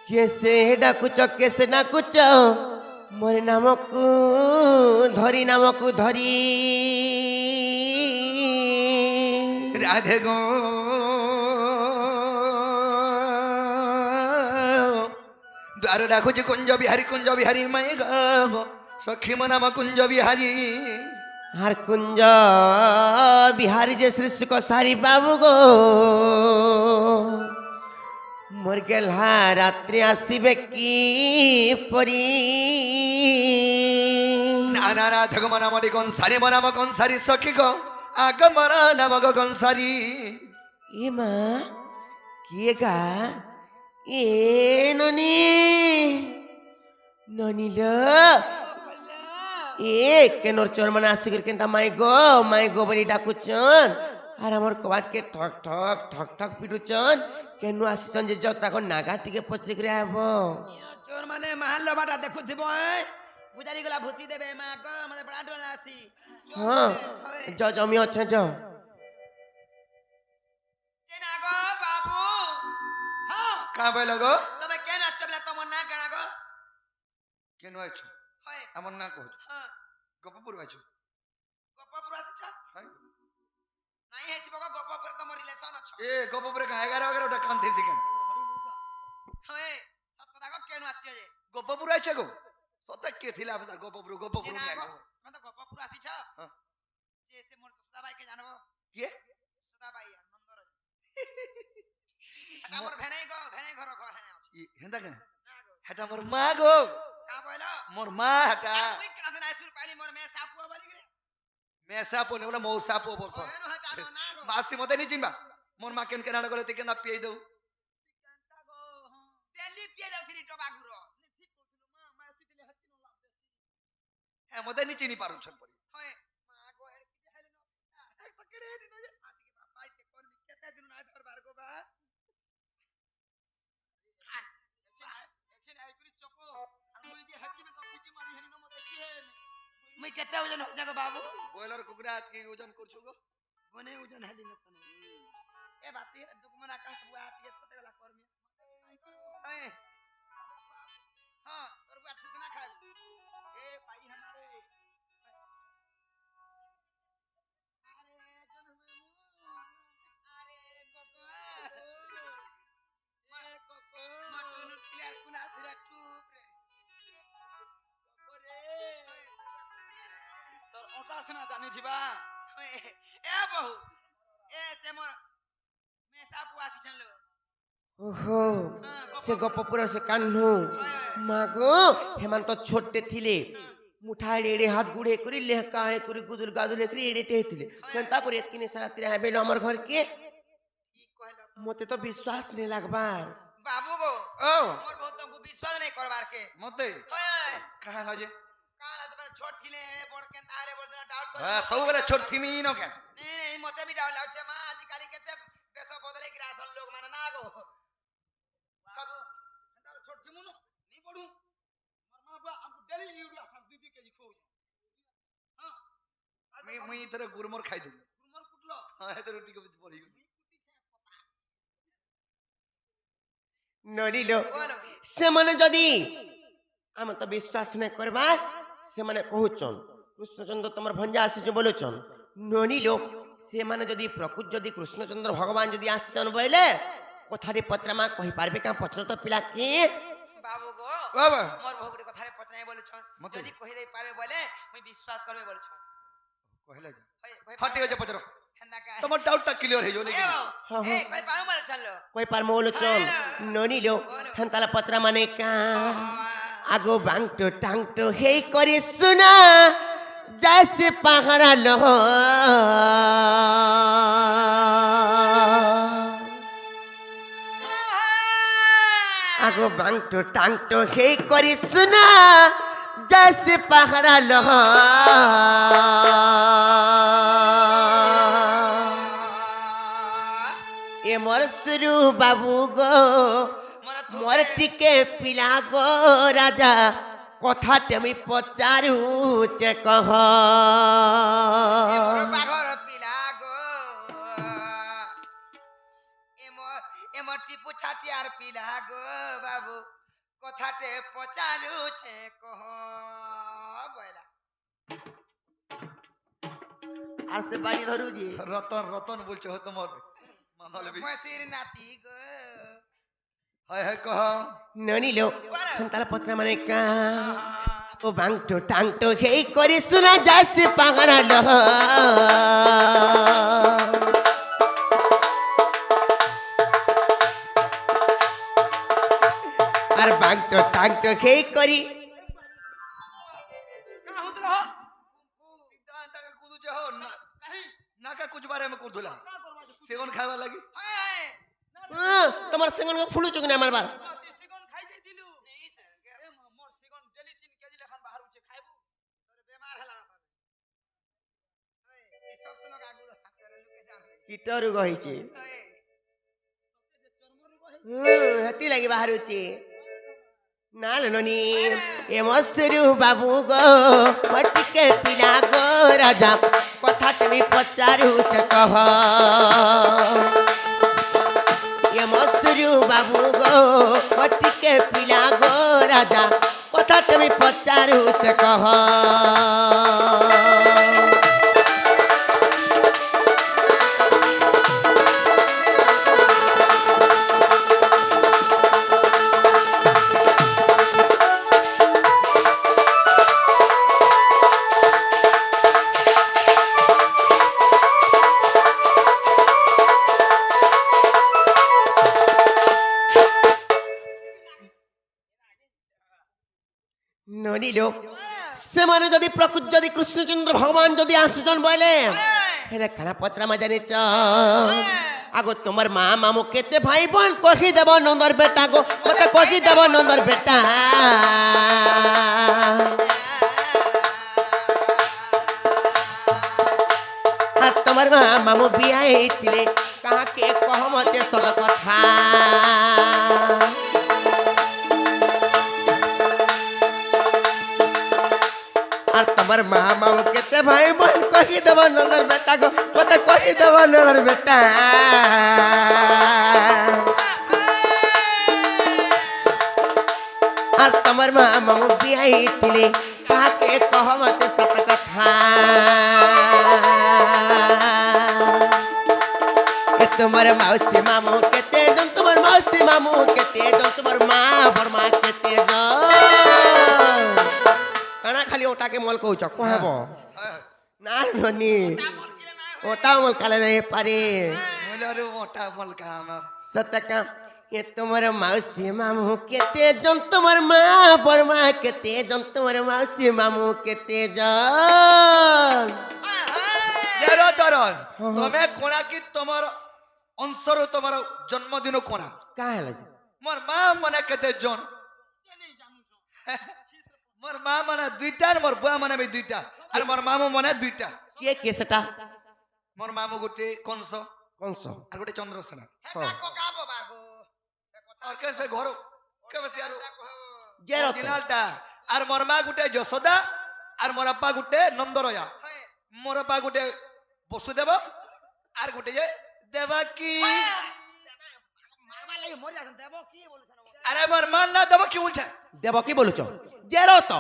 कैसे डाकुच मोर नामकु धरी राधे गो द्वार डाकुच कुंज बिहारी मई गो सखी मो नाम कुंज बिहारी हर कुंज बिहारी जे श्री सुख सारी बाबू गो मोर गेल्हा रात्रि आसीबे की परी नाना राधे गो मना मरी कंसारी मो नाम कंसारी सखी गो आग मरा नाम गो कंसारी ए माँ किए गा ए ननी लो ए केनोर चोर मन आसी केनता माई गो बोली डाकुचन আর আমার কবাট কে ঠক ঠক ঠক ঠক পিটুচন কেন আসিছন যে যত এখন নাগা টিকে পচরি করে আব চোর মানে মাহাল লবাটা দেখুথিব পূজারি গলা ভুসি দেবে মা গ মানে বড় ডলা আসি হ্যাঁ জ জমি আছে জ তেনা গো বাবু হ্যাঁ कहाँ पे लगो তবে কেন আছে বলে তোমার না কেনা গো केन आइछु হয় हमर ना कहू হ্যাঁ गपपुर आइछु গপপুর আসিছ हाय নাই হেতিব গো গপপুর তোমার রিলেশন আছে ए गपपुर का 11 वगैरह उठा कान थे सिकन হয় সত কথা গো কেন আসিছ যে गपपुर आइछ गो सत के थिला बता गपपुर তেনা में গো आगो তুমি তো গপপুর আসিছ হ্যাঁ। যে সে মোর সদা ভাই কে জানবো के সদা ভাই নন্দর আমার ভেনাই ঘর হ্যাঁ আছে ई हेंदा के না গো हटा मोर मां गो কা বইলো मोर मां हटा তুই কাছে না সুর পাইলি মোর মে সাপুয়া বলি করে मैं सापो ने बोला मौ सापो बोलसो ওয়েনো হটানো না গো मासी मते नहीं चिंबा मोर मां केन केनाडा गले ते केना पिए दऊ কান্তা গো হ্যাঁ তেলি পিয়ে দাও থিরি টবা গুরো ঠিক করছিল মা মা আসিলে হাতি ন লাভ দেছি है मते नहीं चिनी पारु छन परी মুই কেতে ওজন হচ্ছে গো বাবু ব্রয়লার কুকুরা কি ওজন করছো গো বনে ওজন হালি না তনে এ বাতি দুকমন আকাশ বুয়া আতি কতে গলা করমি এই হ্যাঁ তোর বুয়া ঠুক না খাই ए भाई हमारे আরে বাবা মটন ক্লিয়ার কুনা সিরা টুক রে তোর ওটা শোনা জানি থিবা এ বহু এ তে মোর মে সাপু আসি জানলো ଓହୋ ସେ ଗପପୁର ସେ କାହ୍ନୁ ମାଗୋ ହେମାନେ ତ ଛୋଟେ ଥିଲେ ମୁଠା ଏଡେ ଏଡେ ହାତ ଗୁଡେ କରି ଲେହକା ହେ କରି ଗୁଦୁଲ ଗାଦୁଲ କରି ଏଡେଟେ ହେଇଥିଲେ କେନ୍ତା କରି ଏତକିନି ସାରା ତିରା ହେବେଲ ଆମର ଘର କେ ঠিক কইলো তো ମତେ ତ ବିଶ୍ୱାସ ନେଇ ଲାଗବାର বাবু গো ও মোর বহুত তুমকু বিশ্বাস নাই করবার কে মতে হয় কাহা লাজে কাল আছে মানে ছোট থিলে এড়ে বড় কেন আরে বড় ডাউট করে হ্যাঁ সবুবেলে ছোট থিমি ন কে নেই নেই মতে বি ডাউট লাগছে মা আজি কালি কেতে বেশ বদলে গ্রাসন লোক মানে না গো छोट थी मुनो नहीं पढ़ू मर मां बा हमको डेली यूरिया सब 2 केजी खो हां মুই ইতরে গুরমর খাই দেব गुरमर कुटलो হ্যাঁ এতে রুটি কে পড়ি গেল ନଡ଼ିଲ বলো ସେମାନେ ଯଦି ଆମେ ତ ବିଶ୍ୱାସ ନାଇଁ କରବା ସେମାନେ କହୁଛନ୍ କୃଷ୍ଣଚନ୍ଦ୍ର ତମର ଭଞ୍ଜା ଆସିଛ ବୋଲୁଛନ୍ ନଡ଼ିଲ ସେମାନେ ଯଦି ପ୍ରକୃତ ଯଦି କୃଷ୍ଣଚନ୍ଦ୍ର ଭଗବାନ ଯଦି ଆସିଛନ୍ ବୋଇଲେ କଥାରେ ପତ୍ରମା କହିପାରିବେ କାଁ ପଚର ତ ପିଲା କି বাবু গো বাবা মোর ভগুড়ি কথারে পছনাই বলেছ মতে- যদি কই দেই পারে বলে মুই বিশ্বাস করবে বলেছ কহিলা যে হয় কই হ্যাঁ ঠিক আছে পচর হেন্দা কা তোমার ডাউটটা ক্লিয়ার হয়ে যাও এ নাকি বাবু হ্যাঁ, এ হ্যাঁ। কই পাউ মার চললো କହିପାରମ ବୋଲୁଛନ୍ ନଡ଼ିଲ ହେନ୍ତାଲା ପତ୍ରା ମାନେ କାଁ ଆଗୋ ବାଙ୍କଟୋ ଟାଙ୍କଟୋ ହେଇ କରି ସୁନା ଜैसे ପାହାଡ଼ା ଲହ आगो बांगटो टांगटो हे करी सुना जैसे पहाड़ा लह ए मोर सुरु बाबू गो মোর मोर टिके पिला गो राजा कथा तेमी पचारू चे कह মোর পাগর পিলা গো এমর টিপু ছাটিয়ার পিলা গো বাবু কথাতে পচারুছে কহ বয়লা আর से बाड़ी धरू जी রতন রতন বলছো হো তোমার মানল বি মসির নাতি গো হায় হায় কহ ननीलो हंताला पत्रा माने का ओ बांगटो टांगटो हे करी सुना जैसे पहाड़ा लह আর বাংটো টাংটো খেই করি का होत रहो সিদ্ধান্ত টাকা কুদু যে হো না कहीं না কা কুছ বারে মে কুদুলা का करवा जो সেগুন খাইবা লাগি হয় তোমার সঙ্গে ফুলু চুক না মারবার ती सिगन खाई जाई दिलु নেই স্যার ए मोर सिगन डेली 3 केजी लेखान बाहर उचे खाइबू তোর বেমার হলা না হয় এই সব লোক আগুলো থাকতে লুকে যান কীট রোগ হয়েছে হয় হেতি লাগি বাহারুছে না ননি এ মসরু বাবু গো মটিকে পিলা গো রাজা কথা তুমি পচারুছে কহ এ মসরু বাবু গো মটিকে পিলা গো রাজা কথা তুমি পচারুছে কহ ননিলো ସେମାନେ ଯଦି ପ୍ରକୃତ ଯଦି କୃଷ୍ଣଚନ୍ଦ୍ର ଭଗବାନ ଯଦି ଆସିଛନ୍ ବୋଇଲେ ହେଲେ ଖାନା ପତ୍ରା ମା ଜାଣିଛ ଆଗ তোমার মা মামু কেতে ভাই বোন কহিদেব নন্দর বেটা গো মতে কহিদেব নন্দর বেটা আর তোমার মা মামু বিয়া হইছিলে কাহাকে কহ মতে সদ কথা আর তোমার মা মাও কেতে ভাই বোন কহি দেব নদর বেটা গো মতে কহি দেব নদর বেটা আর তোমার মা মামু বিয়াইতিলে কাকে কহ মতে সত কথা কে তোমার মাউসি মামু কেতে জন তোমার মাউসি মামু কেতে জন তোমার মা বড়মা কেতে জন কানা খালি ওটাকে মল কହୁଛ কহব না ননি ওটা মল কালে নাই পারে মইলারে মোটা মলকা আমার সতকা কে তোমার মাউসি মামু কেতে জন তোমার মা বড়মা কেতে জন তোমার মাউসি মামু কেতে জন যারা ধর তুমি কোনা কি তোমার অংশর তোমার জন্মদিন কোনা কাহে লাগে মোর মা মানে কেতে জন মোর মা মানে দুইটা আর মোর বুয়া মানে দুইটা আর মোর মামু মানে দুইটা কে সেটা মোর মামু গোটে কংস কংস আর গোটে চন্দ্রসেনা হেটা ককাবো বাবু আর কে সে ঘর কে বসে আর গেরত অরিজিনালটা আর মোর মা গোটে যশোদা আর মোর আপা গোটে নন্দরয়া মোর আপা গোটে বসুদেব আর গোটে যে দেবাকি মারবা লাগি মরি যাচ্ছেন দেব কি বলছেন আরে মোর মা না দেবাকি বলছে দেব কি বলুছ গেরত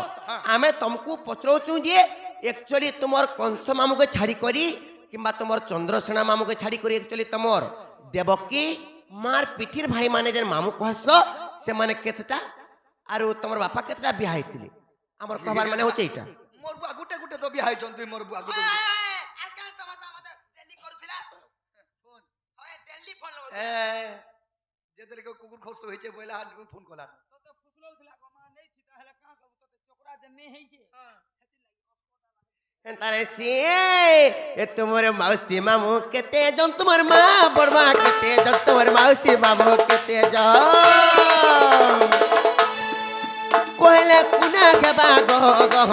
আমি তোমাকে পচরাউছু যে একচুয়ালি তোমার কংস মামুকে ছাড়ি করি কিংবা তোমার চন্দ্রসেনা মামুকে ছাড়ি করি একচুয়ালি তোমার দেবকী মার পিঠির ভাই মানে যে মামু কহস সে মানে কেতটা আর তোমার বাপা কেতটা বিয়া হইতিলি আমার কহবার মানে হচ্ছে এইটা মোর বুয়া গোটে গোটে তো বিয়া হইছন তুই মোর বুয়া গোটে গোটে আর কেন তোমার আমাদের টেলি করছিলা ফোন হয় টেলি ফোন লগো এ যেতে কুকুর খোস হইছে বইলা আর ফোন কলা তো ফুসলৌଥିଲା গমা নেই ছি তাহলে কাঁ কবু তো চোকরা যে নে হেইছে তারে সে এ তোমার মাউসি মামু কেতে জন তোমার মা বড়মা কেতে জন তোমার মাউসি মামু কেতে জন কইলে কুনা খেবা গহ গহ